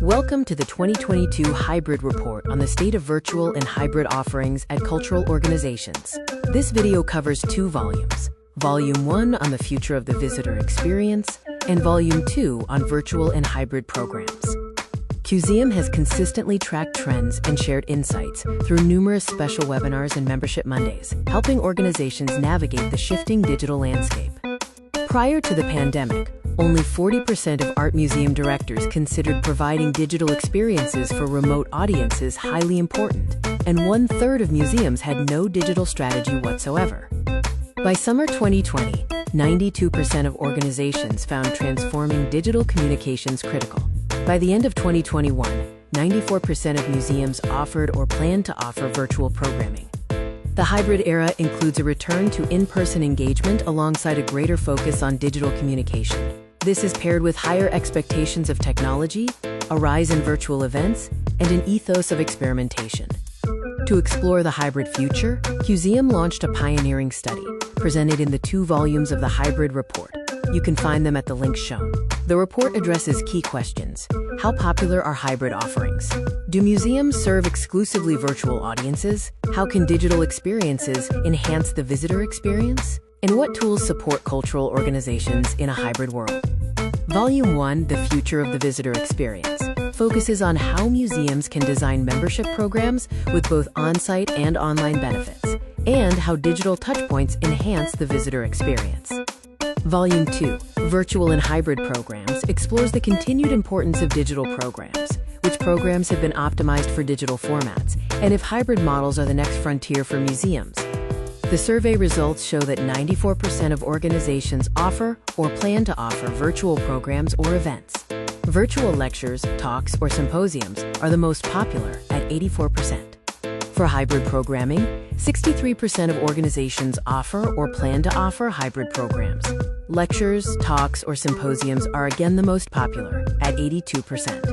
Welcome to the 2022 Hybrid Report on the state of virtual and hybrid offerings at cultural organizations. This video covers two volumes. Volume 1 on the future of the visitor experience, and Volume 2 on virtual and hybrid programs. Cuseum has consistently tracked trends and shared insights through numerous special webinars and Membership Mondays, helping organizations navigate the shifting digital landscape. Prior to the pandemic, only 40% of art museum directors considered providing digital experiences for remote audiences highly important, and 1/3 of museums had no digital strategy whatsoever. By summer 2020, 92% of organizations found transforming digital communications critical. By the end of 2021, 94% of museums offered or planned to offer virtual programming. The hybrid era includes a return to in-person engagement alongside a greater focus on digital communication. This is paired with higher expectations of technology, a rise in virtual events, and an ethos of experimentation. To explore the hybrid future, Cuseum launched a pioneering study, presented in the 2 volumes of the Hybrid Report. You can find them at the links shown. The report addresses key questions. How popular are hybrid offerings? Do museums serve exclusively virtual audiences? How can digital experiences enhance the visitor experience? And what tools support cultural organizations in a hybrid world? Volume 1, The Future of the Visitor Experience, focuses on how museums can design membership programs with both on-site and online benefits, and how digital touchpoints enhance the visitor experience. Volume 2, Virtual and Hybrid Programs, explores the continued importance of digital programs, which programs have been optimized for digital formats, and if hybrid models are the next frontier for museums. The survey results show that 94% of organizations offer or plan to offer virtual programs or events. Virtual lectures, talks, or symposiums are the most popular at 84%. For hybrid programming, 63% of organizations offer or plan to offer hybrid programs. Lectures, talks, or symposiums are again the most popular at 82%.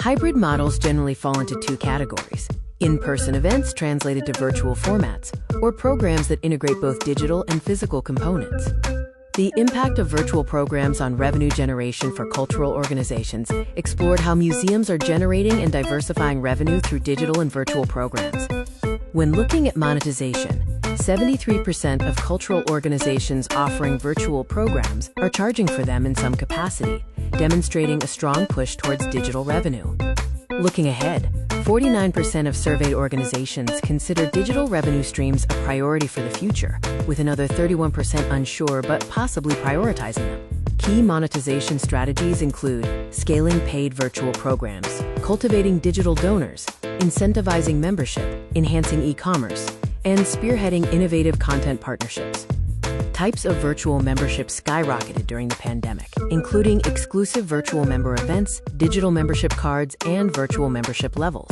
Hybrid models generally fall into 2 categories: in-person events translated to virtual formats, or programs that integrate both digital and physical components. The impact of virtual programs on revenue generation for cultural organizations explored how museums are generating and diversifying revenue through digital and virtual programs. When looking at monetization, 73% of cultural organizations offering virtual programs are charging for them in some capacity, demonstrating a strong push towards digital revenue. Looking ahead, 49% of surveyed organizations consider digital revenue streams a priority for the future, with another 31% unsure but possibly prioritizing them. Key monetization strategies include scaling paid virtual programs, cultivating digital donors, incentivizing membership, enhancing e-commerce, and spearheading innovative content partnerships. Types of virtual membership skyrocketed during the pandemic, including exclusive virtual member events, digital membership cards, and virtual membership levels.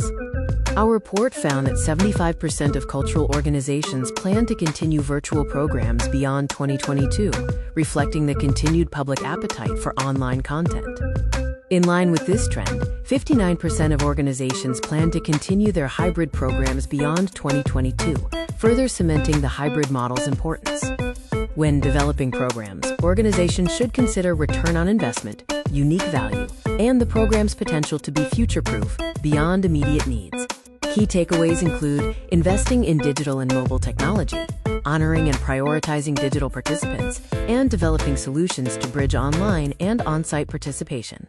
Our report found that 75% of cultural organizations plan to continue virtual programs beyond 2022, reflecting the continued public appetite for online content. In line with this trend, 59% of organizations plan to continue their hybrid programs beyond 2022, further cementing the hybrid model's importance. When developing programs, organizations should consider return on investment, unique value, and the program's potential to be future-proof beyond immediate needs. Key takeaways include investing in digital and mobile technology, honoring and prioritizing digital participants, and developing solutions to bridge online and on-site participation.